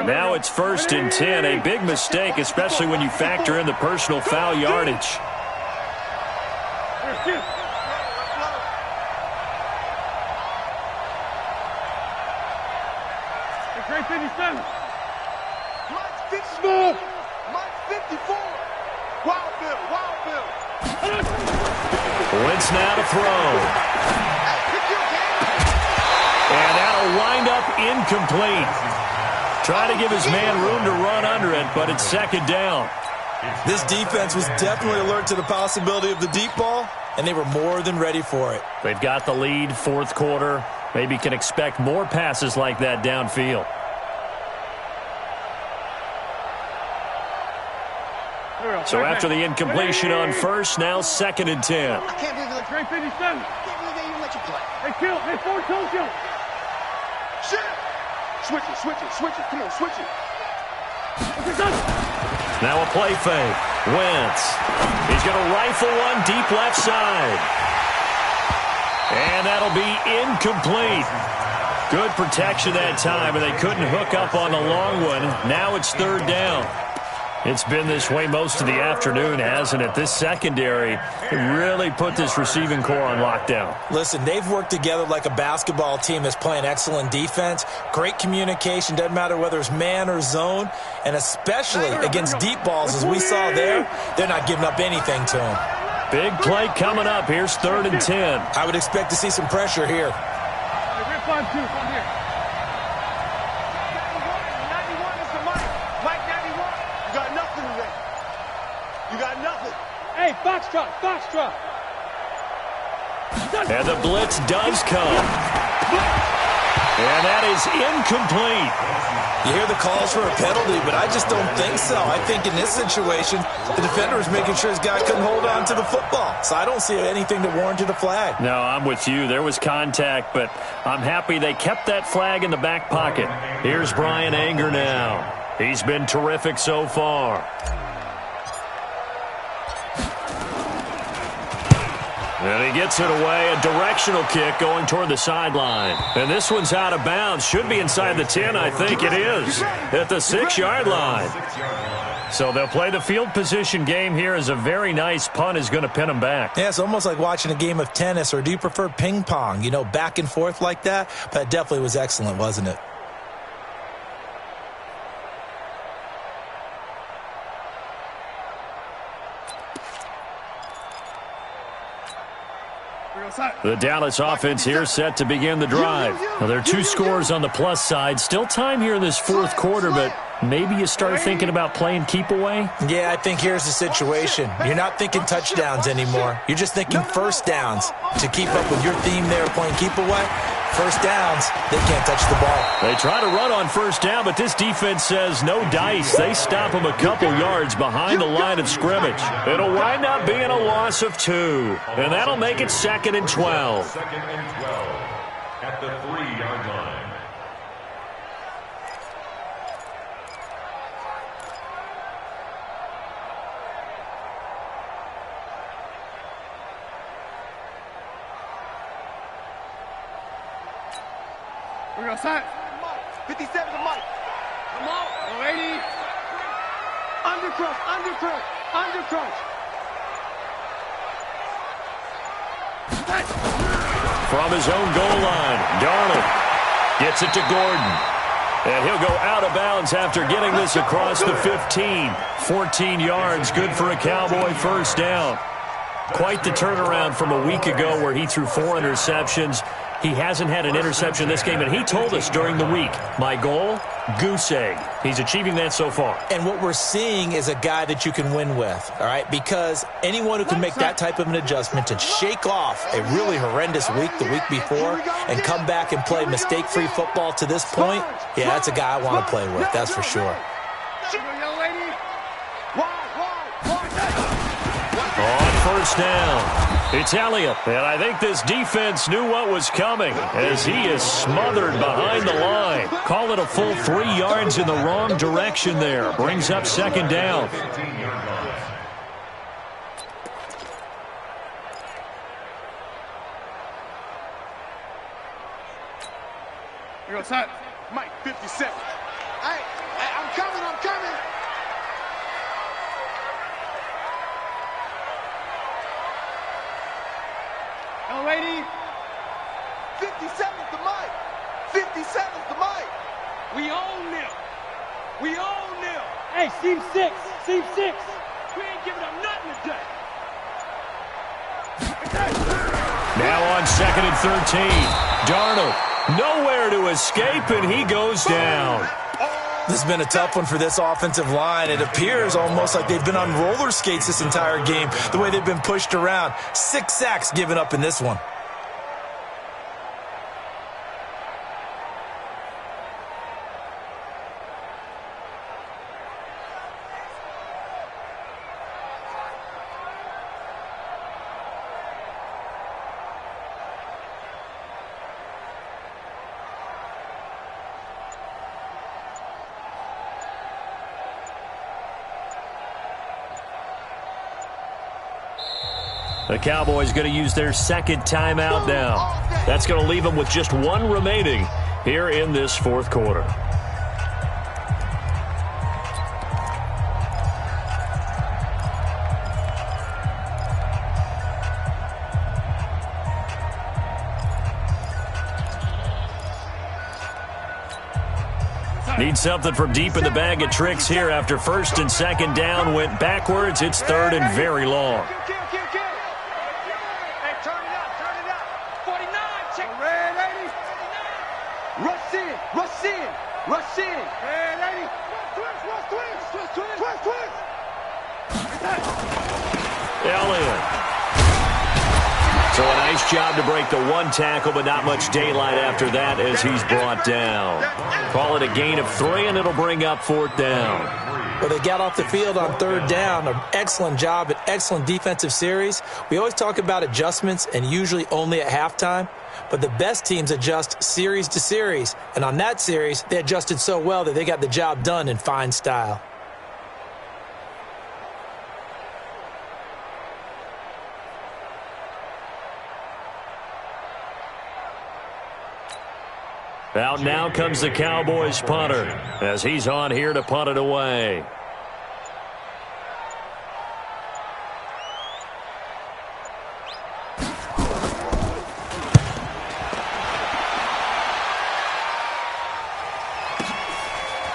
Now it's 1st and 10. A big mistake, especially when you factor in the personal foul yardage. Great 57. Mike 54. Wild Bill. Wentz now to throw. And that'll wind up incomplete. Trying to give his man room to run under it, but it's 2nd down. This defense was definitely alert to the possibility of the deep ball, and they were more than ready for it. They've got the lead, 4th quarter. Maybe can expect more passes like that downfield. So after the incompletion on first, now 2nd and 10. I can't believe it. Great 57. I can't believe they even let you play. Hey, kill. Hey, Ford, kill. Shit. Switch it. Come on, switch it. Now a play fake. Wentz. He's going to rifle one deep left side. And that'll be incomplete. Good protection that time, and they couldn't hook up on the long one. Now it's 3rd down. It's been this way most of the afternoon, hasn't it? This secondary really put this receiving core on lockdown. Listen, they've worked together like a basketball team that's playing excellent defense. Great communication, doesn't matter whether it's man or zone, and especially against deep balls as we saw there, they're not giving up anything to them. Big play coming up. Here's 3rd and 10. I would expect to see some pressure here. 5-2, here. 91 is the Mike 91. You got nothing today. You got nothing. Hey, Foxtrot. And the blitz does come. And that is incomplete. You hear the calls for a penalty, but I just don't think so. I think in this situation, the defender was making sure his guy couldn't hold on to the football. So I don't see anything that warranted a flag. No, I'm with you. There was contact, but I'm happy they kept that flag in the back pocket. Here's Brian Anger now. He's been terrific so far. And he gets it away, a directional kick going toward the sideline. And this one's out of bounds. Should be inside the 10, I think it is, at the 6-yard line. So they'll play the field position game here as a very nice punt is going to pin them back. Yeah, it's almost like watching a game of tennis, or do you prefer ping pong? You know, back and forth like that? That definitely was excellent, wasn't it? The Dallas offense here set to begin the drive. Well, there are two scores on the plus side. Still time here in this fourth quarter, but maybe you start thinking about playing keep away? Yeah, I think here's the situation. You're not thinking touchdowns anymore. You're just thinking first downs. To keep up with your theme there, playing keep away, first downs, they can't touch the ball. They try to run on first down, but this defense says no dice. They stop them a couple yards behind the line of scrimmage. It'll wind up being a loss of 2, and that'll make it 2nd and 12. Second and 12 at the 3-yard line. We're going to start. 57 to Mike. Come on. 80. Undercrunch, undercrunch, undercrunch. From his own goal line, Darnold gets it to Gordon. And he'll go out of bounds after getting this across the 15. 14 yards, good for a Cowboy first down. Quite the turnaround from a week ago where he threw 4 interceptions. He hasn't had an interception this game, and he told us during the week, my goal, goose egg. He's achieving that so far. And what we're seeing is a guy that you can win with, all right? Because anyone who can make that type of an adjustment to shake off a really horrendous week the week before and come back and play mistake-free football to this point, yeah, that's a guy I want to play with, that's for sure. On first down, it's Elliott. And I think this defense knew what was coming as he is smothered behind the line. Call it a full 3 yards in the wrong direction there. Brings up 2nd down. 15-yard line. Here goes Hut. Mike, 57. Hey, I'm coming, I'm coming. Hello, lady. 57's the Mike. 57's the Mike. We own them. We own them. Hey, Team 6. Team 6. We ain't giving them nothing today. Now on 2nd and 13. Darnold, nowhere to escape, and he goes down. This has been a tough one for this offensive line. It appears almost like they've been on roller skates this entire game, the way they've been pushed around. 6 sacks given up in this one. The Cowboys going to use their 2nd timeout now. That's going to leave them with just 1 remaining here in this 4th quarter. Need something from deep in the bag of tricks here after 1st and 2nd down went backwards. It's 3rd and very long. Rush in. Hey, lady. Twist. Elliott. So a nice job to break the 1 tackle, but not much daylight after that as he's brought down. Call it a gain of 3, and it'll bring up 4th down. Well, they got off the field on 3rd down. An excellent job, an excellent defensive series. We always talk about adjustments and usually only at halftime. But the best teams adjust series to series. And on that series, they adjusted so well that they got the job done in fine style. Out now comes the Cowboys punter as he's on here to punt it away.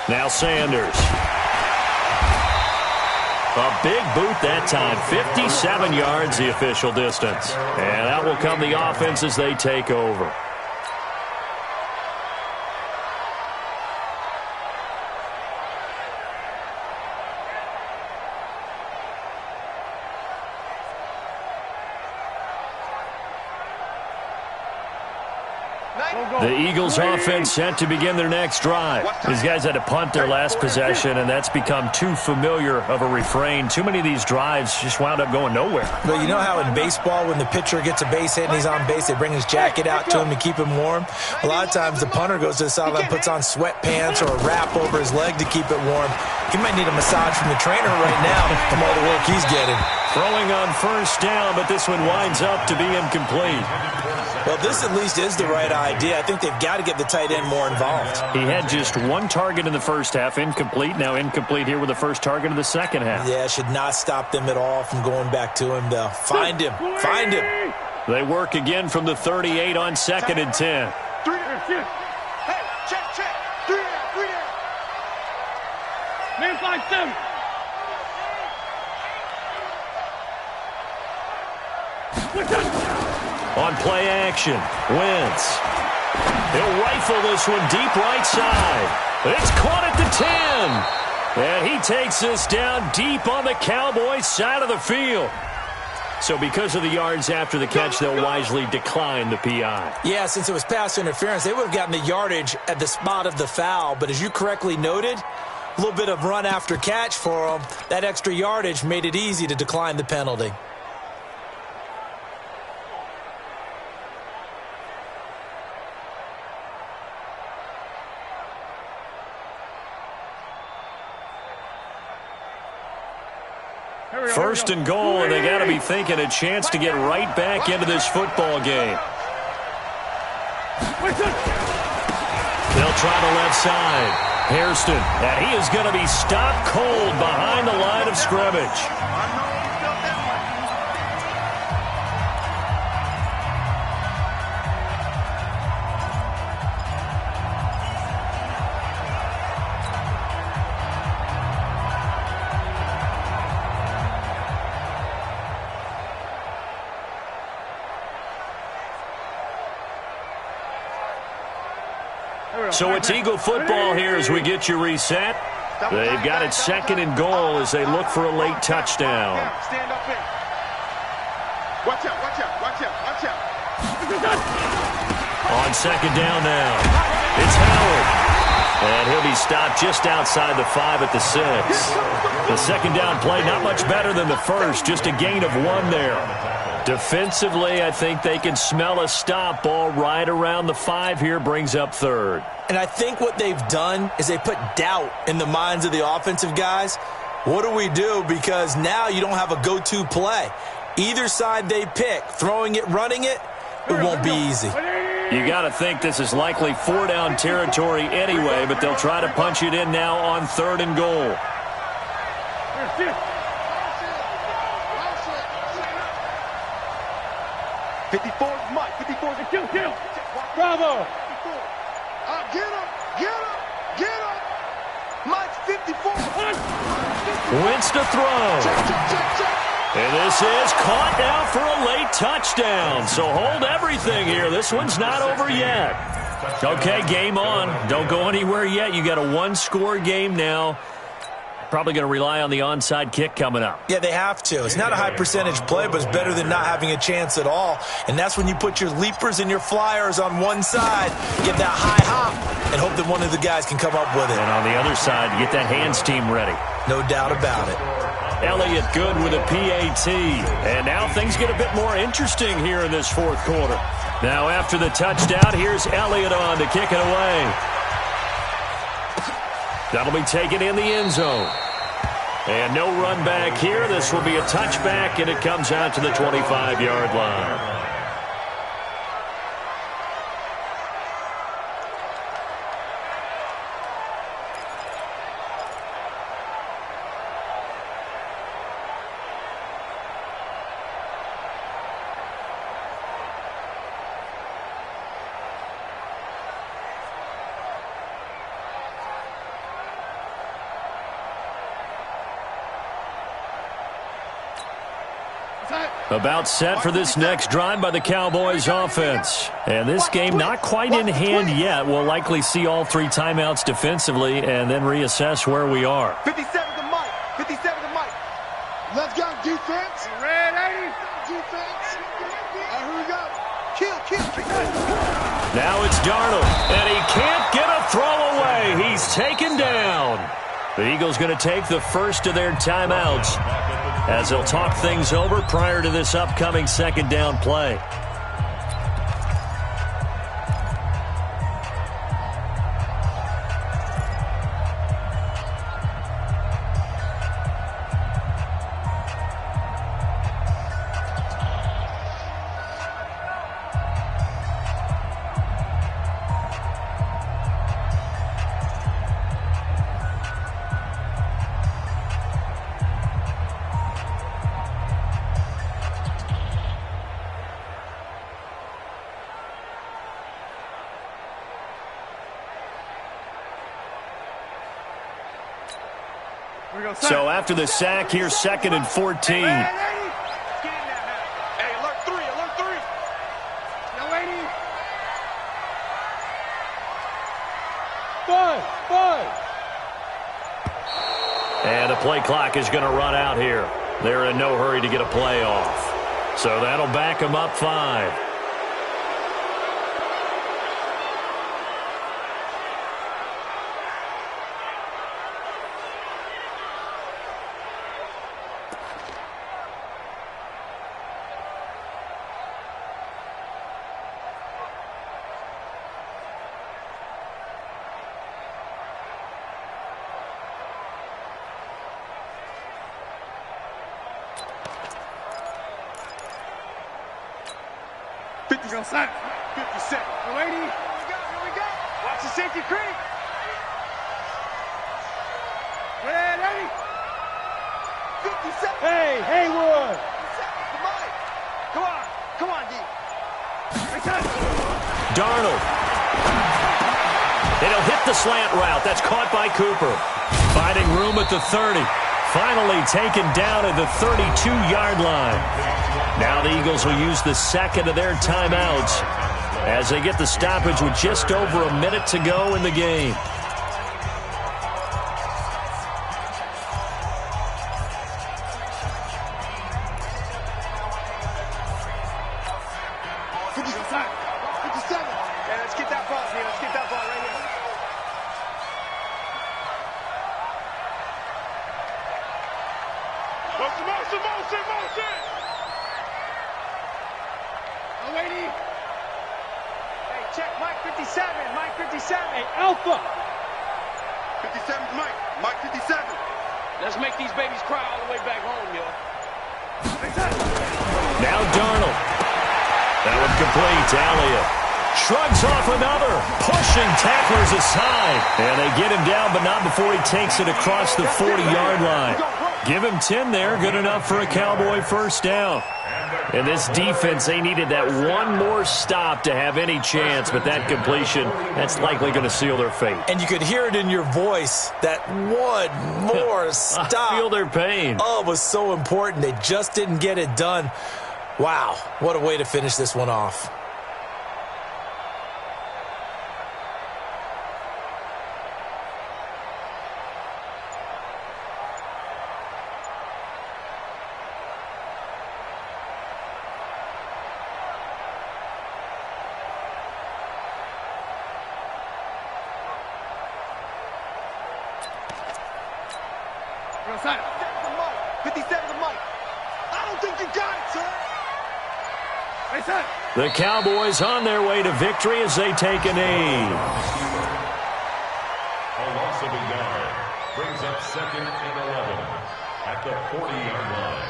Now Sanders. A big boot that time. 57 yards, the official distance. And that will come the offense as they take over. The Eagles offense set to begin their next drive. These guys had to punt their last possession, and that's become too familiar of a refrain. Too many of these drives just wound up going nowhere. But you know how in baseball, when the pitcher gets a base hit and he's on base, they bring his jacket out to him to keep him warm? A lot of times the punter goes to the sideline, puts on sweatpants or a wrap over his leg to keep it warm. He might need a massage from the trainer right now from all the work he's getting. Throwing on first down, but this one winds up to be incomplete. Well, this at least is the right idea. I think they've got to get the tight end more involved. He had just one target in the first half, incomplete. Now incomplete here with the first target of the second half. Yeah, should not stop them at all from going back to him, though. Find him. Find him. They work again from the 38 on 2nd and 10. Hey, check. 3 down. Man, 5-7. On play action, Wentz. He'll rifle this one deep right side. It's caught at the 10. And he takes this down deep on the Cowboys' side of the field. So because of the yards after the catch, they'll wisely decline the PI. Yeah, since it was pass interference, they would have gotten the yardage at the spot of the foul. But as you correctly noted, a little bit of run after catch for them. That extra yardage made it easy to decline the penalty. First and goal, and they got to be thinking a chance to get right back into this football game. They'll try the left side. Hairston, and he is going to be stopped cold behind the line of scrimmage. So it's Eagle football here as we get you reset. They've got it 2nd and goal as they look for a late touchdown. Stand up in. Watch out. On 2nd down now, it's Howard. And he'll be stopped just outside the 5 at the 6. The 2nd down play, not much better than the first, just a gain of 1 there. Defensively, I think they can smell a stop ball right around the 5 here, brings up 3rd. And I think what they've done is they put doubt in the minds of the offensive guys. What do we do? Because now you don't have a go-to play. Either side they pick, throwing it, running it, it won't be easy. You got to think this is likely 4-down territory anyway, but they'll try to punch it in now on 3rd and goal. 54's Mike. 54's a kill. Bravo. Get him. Mike's 54. Wentz to throw. Check. And this is caught now for a late touchdown. So hold everything here. This one's not over yet. Okay, game on. Don't go anywhere yet. You got a 1-score game now. Probably going to rely on the onside kick coming up. Yeah, they have to. It's not a high percentage play, but it's better than not having a chance at all. And that's when you put your leapers and your flyers on one side, get that high hop, and hope that one of the guys can come up with it. And on the other side, you get that hands team ready. No doubt about it. Elliott good with a PAT. And now things get a bit more interesting here in this 4th quarter. Now after the touchdown, here's Elliott on to kick it away. That'll be taken in the end zone. And no run back here. This will be a touchback, and it comes out to the 25-yard line. About set for this next drive by the Cowboys offense. And this game not quite in hand yet. We'll likely see all 3 timeouts defensively and then reassess where we are. 57 to Mike. 57 to Mike. Let's go, defense. Ready? Defense. Here we go. Kill. Now it's Darnold, and he can't get a throw away. He's taken down. The Eagles going to take the first of their timeouts as they'll talk things over prior to this upcoming second down play. So after the sack, here's 2nd and 14. Hey, alert 3. No, 5. And the play clock is going to run out here. They're in no hurry to get a play off. So that'll back them up 5. Set. 57. Here we go. Watch the safety creep. Ready? 57. Hey, Haywood. 57. Come on, D. Darnold. It'll hit the slant route. That's caught by Cooper. Finding room at the 30. Finally taken down at the 32-yard line. Now the Eagles will use the second of their timeouts as they get the stoppage with just over a minute to go in the game. And they get him down, but not before he takes it across the 40-yard line. Give him 10 there, good enough for a Cowboy first down. And this defense, they needed that one more stop to have any chance, but that completion, that's likely going to seal their fate. And you could hear it in your voice, that one more stop. I feel their pain. Oh, it was so important. They just didn't get it done. Wow, what a way to finish this one off. The Cowboys on their way to victory as they take a knee. A loss of a yard brings up 2nd and 11 at the 40-yard line.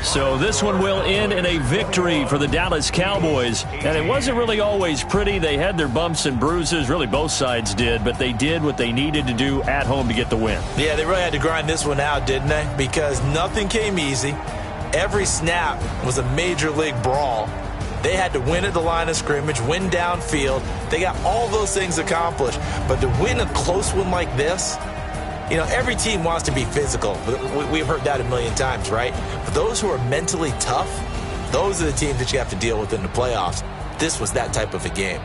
So this one will end in a victory for the Dallas Cowboys. And it wasn't really always pretty. They had their bumps and bruises. Really, both sides did. But they did what they needed to do at home to get the win. Yeah, they really had to grind this one out, didn't they? Because nothing came easy. Every snap was a major league brawl. They had to win at the line of scrimmage, win downfield. They got all those things accomplished. But to win a close one like this, you know, every team wants to be physical. We've heard that a million times, right? But those who are mentally tough, those are the teams that you have to deal with in the playoffs. This was that type of a game.